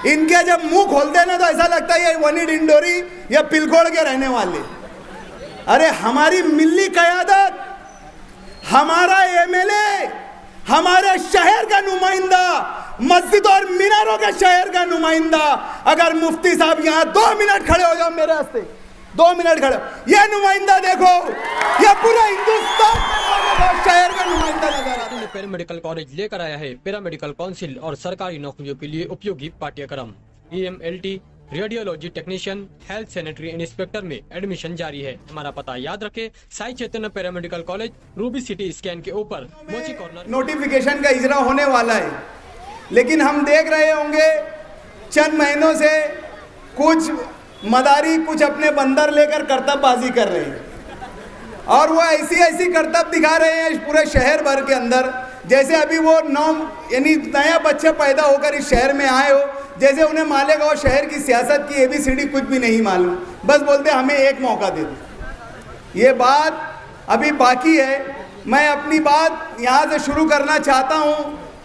इनके जब मुंह खोलते ना तो ऐसा लगता है ये वनी डिंडोरी या पिलकोड़ के रहने वाले। अरे हमारी मिल्ली क़यादत, हमारा एमएलए, हमारे शहर का नुमाइंदा, मस्जिद और मीनारों के शहर का नुमाइंदा, अगर मुफ्ती साहब यहाँ 2 मिनट खड़े हो जाओ मेरे रास्ते, 2 मिनट खड़े, ये नुमाइंदा देखो, ये पूरा हिंदुस्तान शहर का नुमाइंदा नजर आता है। पैरामेडिकल कॉलेज लेकर आया है पैरामेडिकल काउंसिल और सरकारी नौकरियों के लिए उपयोगी पाठ्यक्रम। EMLT, radiology technician, health sanitary inspector में एडमिशन जारी है। हमारा पता याद रखे, Sai Chaitanya paramedical college, Ruby City scan के ऊपर, मोची कॉर्नर। नोटिफिकेशन का इजरा होने वाला है, लेकिन हम देख रहे होंगे चंद महीनों से कुछ मदारी कुछ अपने बंदर लेकर करतबबाजी कर रहे हैं, और वो ऐसी करतब दिखा रहे हैं इस पूरे शहर भर के अंदर, जैसे अभी वो यानी नया बच्चे पैदा होकर इस शहर में आए हो, जैसे उन्हें मालेगांव शहर की सियासत की ABCD कुछ भी नहीं मालूम, बस बोलते हमें एक मौका दे दो। ये बात अभी बाकी है। मैं अपनी बात यहाँ से शुरू करना चाहता हूँ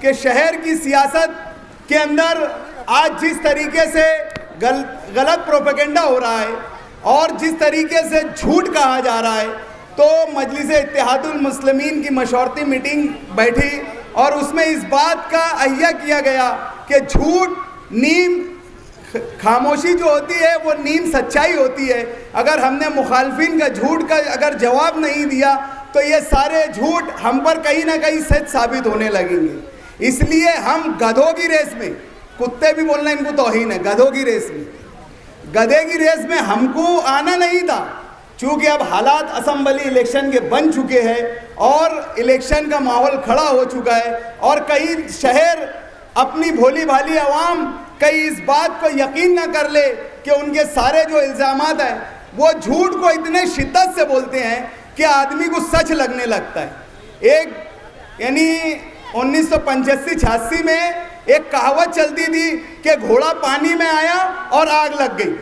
कि शहर की सियासत के अंदर आज जिस तरीके से गलत प्रोपेगेंडा हो रहा है और जिस तरीके से झूठ कहा जा रहा है, तो मजलिस इत्तेहादुल मुस्लिमीन की मशवरती मीटिंग बैठी और उसमें इस बात का अहिया किया गया कि झूठ नीम खामोशी जो होती है वो नीम सच्चाई होती है। अगर हमने मुखालफिन का झूठ का अगर जवाब नहीं दिया तो ये सारे झूठ हम पर कहीं ना कहीं सच साबित होने लगेंगे। इसलिए हम गधों की रेस में, कुत्ते भी बोलना इनको तौहीन है, गधों की रेस में, गधे की रेस में हमको आना नहीं था, चूँकि अब हालात असम्बली इलेक्शन के बन चुके हैं और इलेक्शन का माहौल खड़ा हो चुका है और कई शहर अपनी भोली भाली आवाम कहीं इस बात को यकीन ना कर ले कि उनके सारे जो इल्ज़ामात हैं वो झूठ को इतने शिद्दत से बोलते हैं कि आदमी को सच लगने लगता है। एक यानी 1985-86 में एक कहावत चलती थी कि घोड़ा पानी में आया और आग लग गई,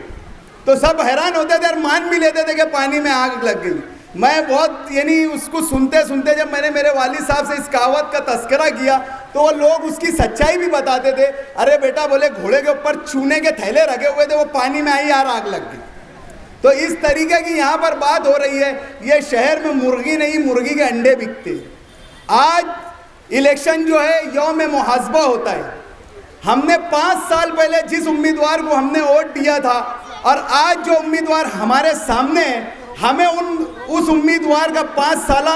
तो सब हैरान होते थे और मान भी लेते थे कि पानी में आग लग गई। मैं बहुत यानी उसको सुनते सुनते जब मैंने मेरे वालिद साहब से इस कहावत का तस्करा किया तो वो लोग उसकी सच्चाई भी बताते थे। अरे बेटा, बोले घोड़े के ऊपर चूने के थैले रखे हुए थे, वो पानी में आई यार आग लग गई। तो इस तरीके की यहाँ पर बात हो रही है। ये शहर में मुर्गी नहीं, मुर्गी के अंडे बिकते। आज इलेक्शन जो है यौम मुहासबा होता है। हमने 5 साल पहले जिस उम्मीदवार को हमने वोट दिया था और आज जो उम्मीदवार हमारे सामने है, हमें उस उम्मीदवार का 5 साल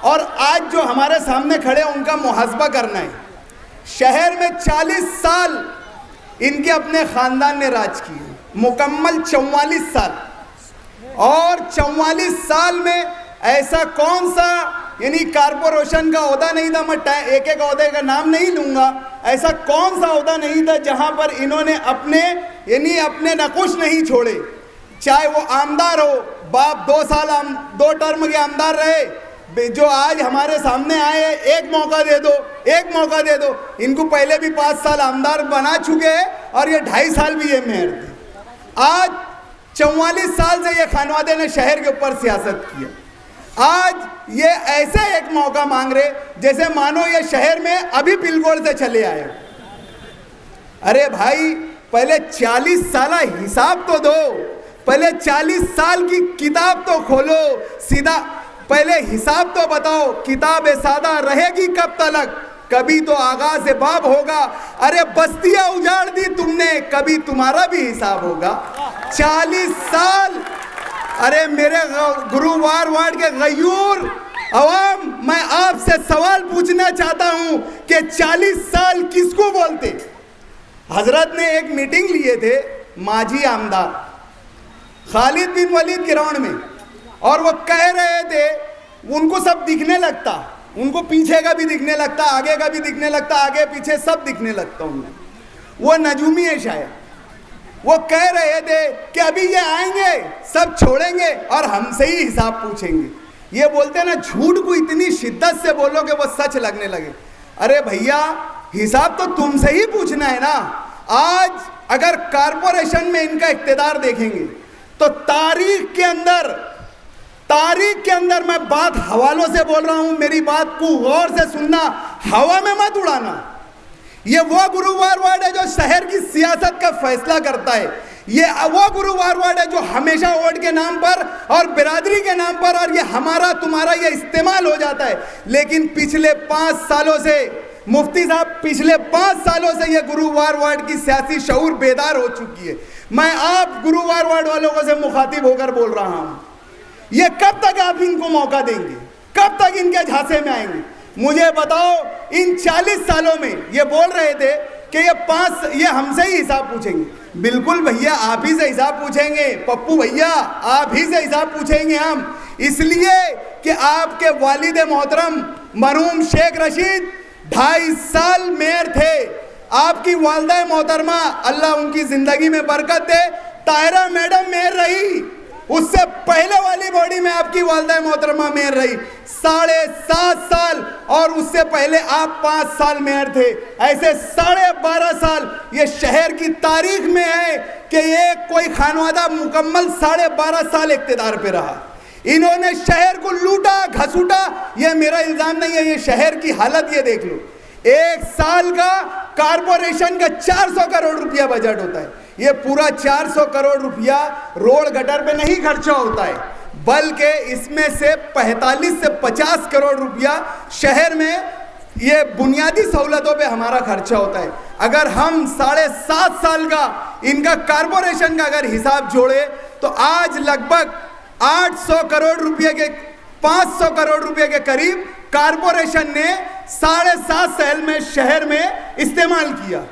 और आज जो हमारे सामने खड़े उनका मुहासबा करना है। शहर में 40 साल इनके अपने खानदान ने राज किए, मुकम्मल 44 साल, और 44 साल में ऐसा कौन सा यानी कारपोरेशन का ओहदा नहीं था, मैं एक एक ओहदे का नाम नहीं लूँगा, ऐसा कौन सा ओहदा नहीं था जहाँ पर इन्होंने अपने नकुश नहीं छोड़े। चाहे वो आमदार हो, बाप 2 टर्म के आमदार रहे, जो आज हमारे सामने आए, एक मौका दे दो, एक मौका दे दो। इनको पहले भी 5 साल आमदार बना चुके हैं और ये 2.5 साल भी ये मेयर थे। आज 44 साल से ये खानवादे ने शहर के ऊपर सियासत किया। आज ये ऐसे एक मौका मांग रहे जैसे मानो ये शहर में अभी पिलकोड़ से चले आए। अरे भाई, पहले 40 साल हिसाब तो दो, पहले 40 साल की किताब तो खोलो, सीधा पहले हिसाब तो बताओ, किताब सादा रहेगी कब तलक, कभी तो आगाज बाब होगा। अरे बस्तियां उजाड़ दी तुमने, कभी तुम्हारा भी हिसाब होगा। 40 साल। अरे मेरे गुरुवार वार्ड के गयूर अवाम, मैं आपसे सवाल पूछना चाहता हूं कि 40 साल किसको बोलते। हजरत ने एक मीटिंग लिए थे माजी आमदार खालिद बिन वलीद ग्राउंड में, और वो कह रहे थे, उनको सब दिखने लगता, उनको पीछे का भी दिखने लगता, आगे का भी दिखने लगता, आगे पीछे सब दिखने लगता उनको। वो नजूमी है शायद। वो कह रहे थे कि अभी ये आएंगे, सब छोड़ेंगे और हमसे ही हिसाब पूछेंगे। ये बोलते ना, झूठ को इतनी शिद्दत से बोलो कि वो सच लगने लगे। अरे भैया, हिसाब तो तुमसे ही पूछना है ना। आज अगर कारपोरेशन में इनका इक्तदार देखेंगे तो तारीख के अंदर मैं बात हवालों से बोल रहा हूं, मेरी बात को गौर से सुनना, हवा में मत उड़ाना। ये वो गुरुवार वार्ड है जो शहर की सियासत का फैसला करता है। ये वो गुरुवार वार्ड है जो हमेशा वोट के नाम पर और बिरादरी के नाम पर और ये हमारा तुम्हारा ये इस्तेमाल हो जाता है। लेकिन पिछले 5 सालों से मुफ्ती साहब, पिछले 5 सालों से ये गुरुवार वार्ड की सियासी शऊर बेदार हो चुकी है। मैं आप गुरुवार वार्ड वालों को से मुखातिब होकर बोल रहा हूं, ये कब तक आप इनको मौका देंगे? कब तक इनके झांसे में आएंगे? मुझे बताओ, इन 40 सालों में ये बोल रहे थे कि ये हमसे ही हिसाब पूछेंगे। बिल्कुल भैया, आप ही से हिसाब पूछेंगे। पप्पू भैया, आप ही से हिसाब पूछेंगे हम, इसलिए कि आपके वालिद मोहतरम मरहूम शेख रशीद 2.5 साल मेयर थे। आपकी वालिदा मोहतरमा, अल्लाह उनकी जिंदगी में बरकत दे, ताहिरा मैडम मेयर रही। उससे पहले वाली बॉडी में आपकी वालिदा मोहतरमा मेयर रही 7.5 साल, और उससे पहले आप 5 साल मेयर थे। ऐसे 12.5 साल ये शहर की तारीख में है कि ये कोई खानवादा मुकम्मल 12.5 साल इख्तिदार पे रहा। इन्होंने शहर को लूटा घसूटा। ये मेरा इल्जाम नहीं है, ये शहर की हालत ये देख लो। 1 साल का कारपोरेशन का 400 करोड़ रुपया बजट होता है। ये पूरा 400 करोड़ रुपया रोड गटर पे नहीं खर्चा होता है, बल्कि इसमें से 45 से 50 करोड़ रुपया शहर में ये बुनियादी सहूलतों पे हमारा खर्चा होता है। अगर हम 7.5 साल का इनका कारपोरेशन का अगर हिसाब जोड़े तो आज लगभग 800 करोड़ रुपये के 500 करोड़ रुपये के करीब कारपोरेशन ने 7.5 साल में शहर में इस्तेमाल किया।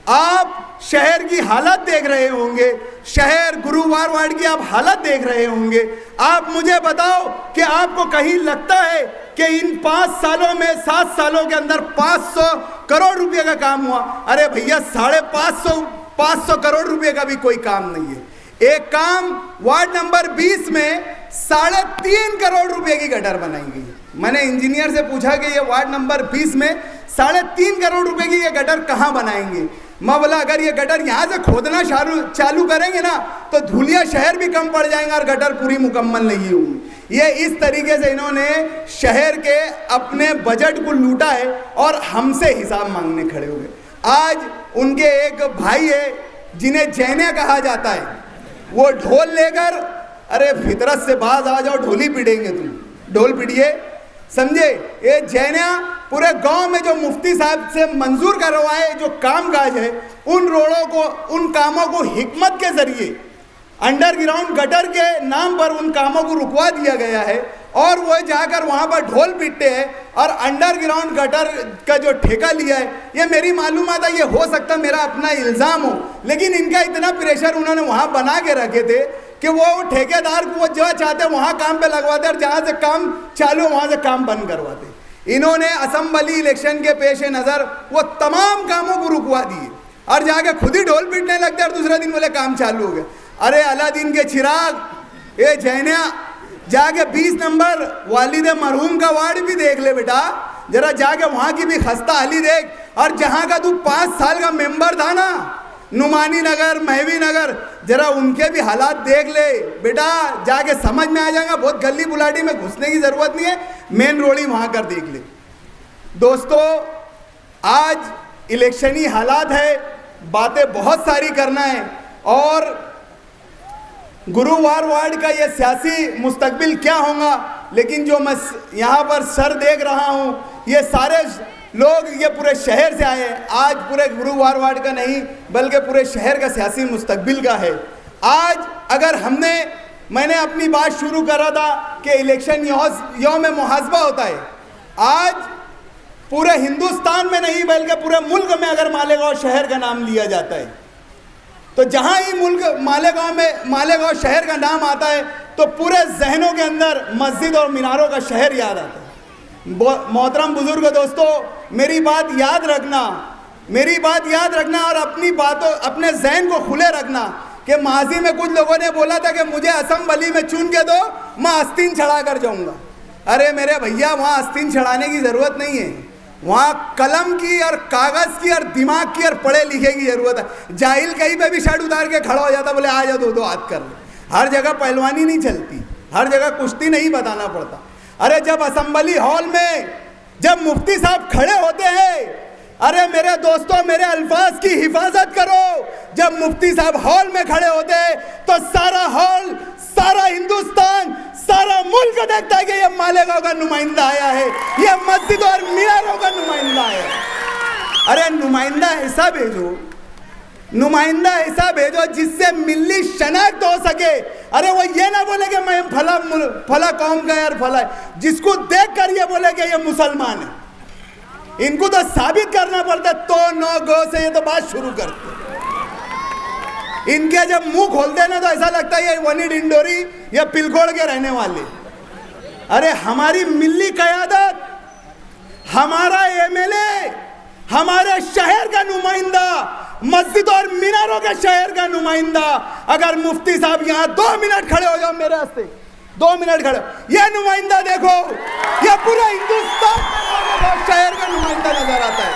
आप शहर की हालत देख रहे होंगे, शहर गुरुवार वार्ड की आप हालत देख रहे होंगे। आप मुझे बताओ कि आपको कहीं लगता है कि इन 5 सालों में 7 सालों के अंदर 500 करोड़ रुपए का काम हुआ? अरे भैया, 550 करोड़ रुपए का भी कोई काम नहीं है। एक काम वार्ड नंबर 20 में 3.5 करोड़ रुपए की गटर बनाई गई। मैंने इंजीनियर से पूछा कि ये वार्ड नंबर 20 में 3.5 करोड़ रुपए की ये गटर कहाँ बनाएंगे? मैं बोला, अगर ये गटर यहाँ से खोदना चालू करेंगे ना तो धुलिया शहर भी कम पड़ जाएंगे और गटर पूरी मुकम्मल नहीं होगी। ये इस तरीके से इन्होंने शहर के अपने बजट को लूटा है और हमसे हिसाब मांगने खड़े हुए। आज उनके एक भाई है जिन्हें जैने कहा जाता है, वो ढोल लेकर, अरे फितरत से बाज आ जाओ, ढोली पीटेंगे तुम, ढोल पीटिए, समझे? ये जैनिया पूरे गांव में जो मुफ्ती साहब से मंजूर करवाए जो कामकाज है, उन रोडों को, उन कामों को हिकमत के जरिए अंडरग्राउंड गटर के नाम पर उन कामों को रुकवा दिया गया है और वो जाकर वहां पर ढोल पीटते हैं और अंडरग्राउंड गटर का जो ठेका लिया है, ये मेरी मालूमात है, ये हो सकता मेरा अपना इल्ज़ाम हो, लेकिन इनका इतना प्रेशर उन्होंने वहां बना के रखे थे कि वो ठेकेदार को वो जहाँ चाहते वहाँ काम पे लगवाते और जहाँ से काम चालू वहाँ से काम बंद करवाते। इन्होंने असेंबली इलेक्शन के पेश नज़र वो तमाम कामों को रुकवा दिए और जाके खुद ही ढोल पीटने लगते और दूसरे दिन बोले काम चालू हो गया। अरे अलादीन के चिराग, ये जैनिया, जाके 20 नंबर वालिद मरहूम का वार्ड भी देख ले बेटा, जरा जाके वहाँ की भी खस्ता हाली देख। और जहाँ का तू 5 साल का मेंबर था ना, नुमानी नगर, महवी नगर, जरा उनके भी हालात देख ले बेटा, जाके समझ में आ जाएगा। बहुत गली बुलाटी में घुसने की ज़रूरत नहीं है, मेन रोड ही वहाँ कर देख ले। दोस्तों, आज इलेक्शनी हालात है, बातें बहुत सारी करना है और गुरुवार वार्ड का ये सियासी मुस्तकबिल क्या होगा, लेकिन जो मैं यहाँ पर सर देख रहा हूँ, ये सारे लोग ये पूरे शहर से आए हैं। आज पूरे गुरुवार वार्ड का नहीं बल्कि पूरे शहर का सियासी मुस्तकबिल का है। आज अगर मैंने अपनी बात शुरू करा था कि इलेक्शन यौम मुहासबा होता है, आज पूरे हिंदुस्तान में नहीं बल्कि पूरे मुल्क में अगर मालेगांव शहर का नाम लिया जाता है तो जहाँ ही मुल्क मालेगांव शहर का नाम आता है तो पूरे जहनों के अंदर मस्जिद और मीनारों का शहर याद आता है। मोहतरम बुजुर्ग दोस्तों, मेरी बात याद रखना और अपने जहन को खुले रखना कि माजी में कुछ लोगों ने बोला था कि मुझे असेंबली में चुन के दो, मैं आस्तीन चढ़ा कर जाऊंगा। अरे मेरे भैया, वहाँ आस्तीन चढ़ाने की ज़रूरत नहीं है, वहाँ कलम की और कागज़ की और दिमाग की और पढ़े लिखे की ज़रूरत है। जाहिल कहीं पे भी शर्ट उतार के खड़ा हो जाता, बोले आ जा दो हाथ कर ले। हर जगह पहलवानी नहीं चलती, हर जगह कुश्ती नहीं बताना पड़ता। अरे जब असेंबली हॉल में जब मुफ्ती साहब खड़े होते हैं, अरे मेरे दोस्तों, मेरे अल्फाज की हिफाजत करो। जब मुफ्ती साहब हॉल में खड़े होते तो सारा हॉल, सारा हिंदुस्तान, सारा मुल्क देखता है कि ये मालेगांव का नुमाइंदा आया है, ये मस्जिद और मीनारों का नुमाइंदा है। अरे नुमाइंदा ऐसा भेजो, नुमाइंदा ऐसा भेजो जिससे मिल्ली शनाख्त हो सके। अरे वो ये ना बोले कि मैं फला कौम का यार फला, जिसको देख कर ये बोले कि ये मुसलमान है। इनको तो साबित करना पड़ता, तो नो गो से ये तो बात शुरू करते। इनके जब मुंह खोलते ना तो ऐसा लगता है ये वनी डिंडोरी या पिलखोड़ के रहने वाले। अरे हमारी मिल्ली क़यादत, हमारा एमएलए, हमारे शहर का नुमाइंदा, मस्जिद और मीनारों के शहर का नुमाइंदा, अगर मुफ्ती साहब यहाँ 2 मिनट खड़े हो जाओ मेरे हस्ते, 2 मिनट खड़े, ये नुमाइंदा देखो, ये पूरा हिंदुस्तान शहर का नुमाइंदा नजर आता है।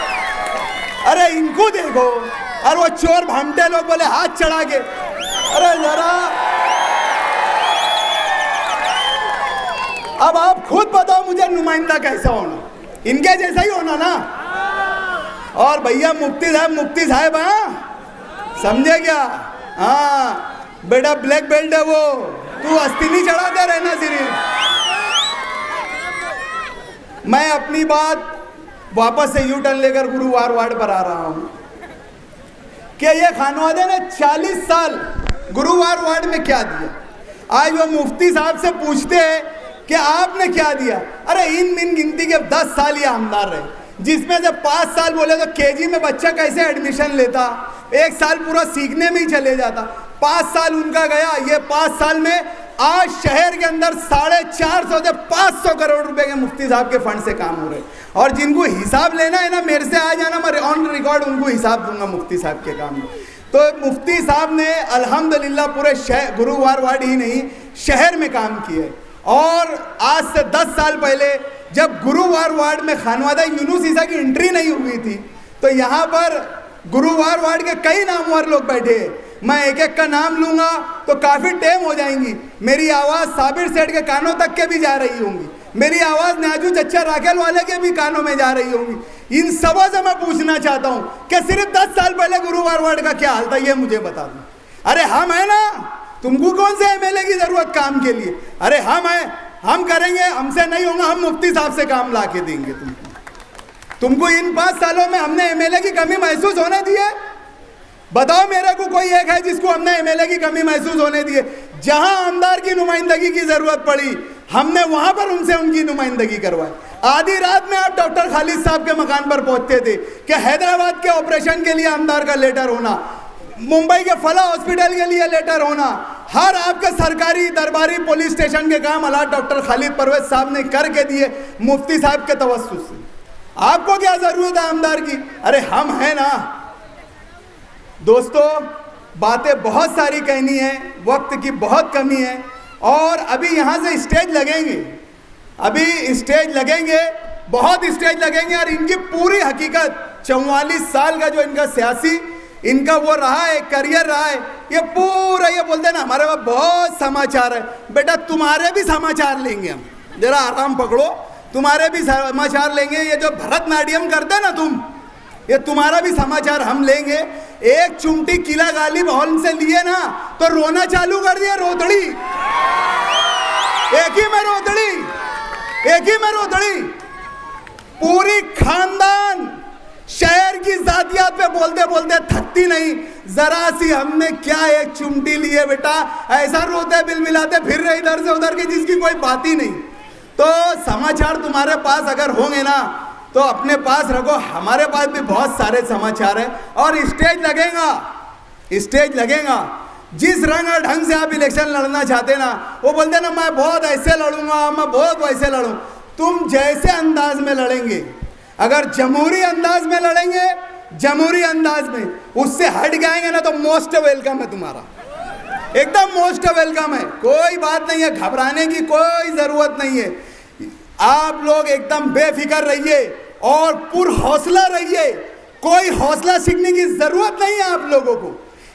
अरे इनको देखो, और वो चोर भामटे लोग बोले हाथ चढ़ा के, अरे जरा अब आप खुद बताओ मुझे नुमाइंदा कैसा होना, इनके जैसा ही होना ना। और भैया मुफ्ती साहब हाँ, समझे क्या? हाँ बेटा, ब्लैक बेल्ट है वो, तू अस्थि नहीं चढ़ाते रहना सिर्फ। मैं अपनी बात वापस से यू टर्न लेकर गुरुवार वार्ड पर आ रहा हूं कि ये खानवादे ने 40 साल गुरुवार वार्ड में क्या दिया। आज वो मुफ्ती साहब से पूछते हैं कि आपने क्या दिया। अरे इन मिन गिनती के 10 साल ये आमदार रहे, जिसमें से 5 साल बोले तो केजी में बच्चा कैसे एडमिशन लेता, 1 साल पूरा सीखने में ही चले जाता। 5 साल उनका गया, ये 5 साल में आज शहर के अंदर 450 से 500 करोड़ रुपए के मुफ्ती साहब के फंड से काम हो रहे। और जिनको हिसाब लेना है ना, मेरे से आ जाना, मैं ऑन रिकॉर्ड उनको हिसाब दूंगा मुफ्ती साहब के काम में। तो मुफ्ती साहब ने अल्हम्दुलिल्लाह पूरे शहर, गुरुवार वार्ड ही नहीं शहर में काम किए। और आज से 10 साल पहले जब गुरुवार वार्ड में खानवादा यूनुस ईसा की एंट्री नहीं हुई थी, तो यहाँ पर गुरुवार वार्ड के कई नामवर लोग बैठे हैं। मैं एक एक का नाम लूंगा तो काफ़ी टाइम हो जाएंगी। मेरी आवाज़ साबिर सेठ के कानों तक के भी जा रही होंगी, मेरी आवाज़ नाजू चच्चा राखेल वाले के भी कानों में जा रही होंगी। इन सबों से मैं पूछना चाहता हूँ कि सिर्फ 10 साल पहले गुरुवार वार्ड का क्या हाल था, ये मुझे बता दो। अरे हम है ना, तुमको कौन से एमएलए की ज़रूरत काम के लिए? अरे हम हैं, हम करेंगे, हमसे नहीं होगा, हम मुफ्ती साहब से काम ला के देंगे तुमको। इन 5 सालों में हमने एमएलए की कमी महसूस होने दी है? बताओ मेरे को कोई एक है जिसको हमने एमएलए की कमी महसूस होने दी है? जहां आमदार की नुमाइंदगी की जरूरत पड़ी, हमने वहां पर उनसे उनकी नुमाइंदगी करवाई। आधी रात में आप डॉक्टर खालिद साहब के मकान पर पहुंचते थे कि हैदराबाद के ऑपरेशन के लिए आमदार का लेटर होना, मुंबई के फला हॉस्पिटल के लिए लेटर होना, हर आपके सरकारी दरबारी पुलिस स्टेशन के काम अल्लाह डॉक्टर खालिद परवेज साहब ने करके दिए मुफ्ती साहब के तवस्सुस से। आपको क्या जरूरत है आमदार की? अरे हम हैं ना। दोस्तों, बातें बहुत सारी कहनी है, वक्त की बहुत कमी है। और अभी यहाँ से स्टेज लगेंगे, अभी स्टेज लगेंगे, बहुत स्टेज लगेंगे। और इनकी पूरी हकीकत 44 साल का जो इनका सियासी इनका वो रहा है, करियर रहा है, ये पूरा ये बोलते हैं ना हमारे पास बहुत समाचार है। बेटा तुम्हारे भी समाचार लेंगे हम, जरा आराम पकड़ो, तुम्हारे भी समाचार लेंगे। ये जो भरतनाट्यम करते ना तुम, ये तुम्हारा भी समाचार हम लेंगे। एक चुमटी किला गालिब हॉल से लिए ना तो रोना चालू कर दिया, रोतड़ी, एक ही में रोतड़ी, एक ही में रोतड़ी। पूरी खानदान शहर की जातियात पे बोलते बोलते थकती नहीं। जरा सी हमने क्या एक चुमटी ली है बेटा, ऐसा रोते बिलबिलाते फिर रहे इधर से उधर की, जिसकी कोई बात ही नहीं। तो समाचार तुम्हारे पास अगर होंगे ना तो अपने पास रखो, हमारे पास भी बहुत सारे समाचार हैं। और स्टेज लगेगा, स्टेज लगेगा। जिस रंग और ढंग से आप इलेक्शन लड़ना चाहते ना, वो बोलते ना मैं बहुत ऐसे लड़ूंगा, मैं बहुत वैसे लड़ूं। तुम जैसे अंदाज में लड़ेंगे, अगर जमहूरी अंदाज में लड़ेंगे, जमहूरी अंदाज में, उससे हट जाएंगे ना तो मोस्ट वेलकम है तुम्हारा, एकदम मोस्ट वेलकम है। कोई बात नहीं है, घबराने की कोई जरूरत नहीं है। आप लोग एकदम बेफिक्र रहिए और पुर हौसला रहिए, कोई हौसला सीखने की जरूरत नहीं है आप लोगों को।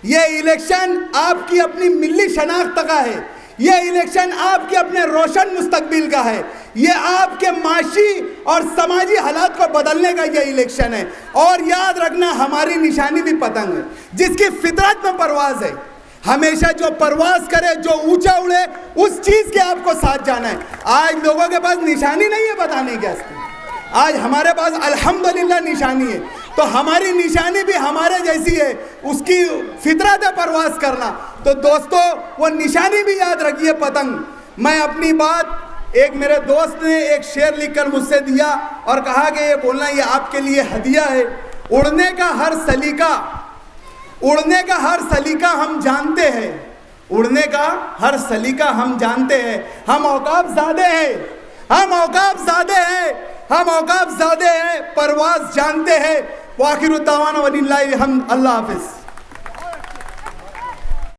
ये इलेक्शन आपकी अपनी मिल्ली शनाख्त का है, ये इलेक्शन आपके अपने रोशन मुस्तकबिल का है। ये आपके माशी और समाजी हालात को बदलने का ये इलेक्शन है। और याद रखना, हमारी निशानी भी पतंग है, जिसकी फितरत में परवाज है। हमेशा जो परवाज करे, जो ऊंचा उड़े, उस चीज के आपको साथ जाना है। आज लोगों के पास निशानी नहीं है बताने की, आज हमारे पास अल्हम्दुलिल्लाह निशानी है। तो हमारी निशानी भी हमारे जैसी है, उसकी फितरत है परवाज करना। तो दोस्तों, वो निशानी भी याद रखिए, पतंग। मैं अपनी बात, एक मेरे दोस्त ने एक शेर लिखकर मुझसे दिया और कहा कि ये बोलना, ये आपके लिए हदिया है। उड़ने का हर सलीका हम जानते हैं, उड़ने का हर सलीका हम जानते हैं। हम औकाफ ज़ादे हैं, परवाज़ जानते हैं। वाखिर दावाना वलिल्लाहिल हम्द। अल्लाह हाफिज़।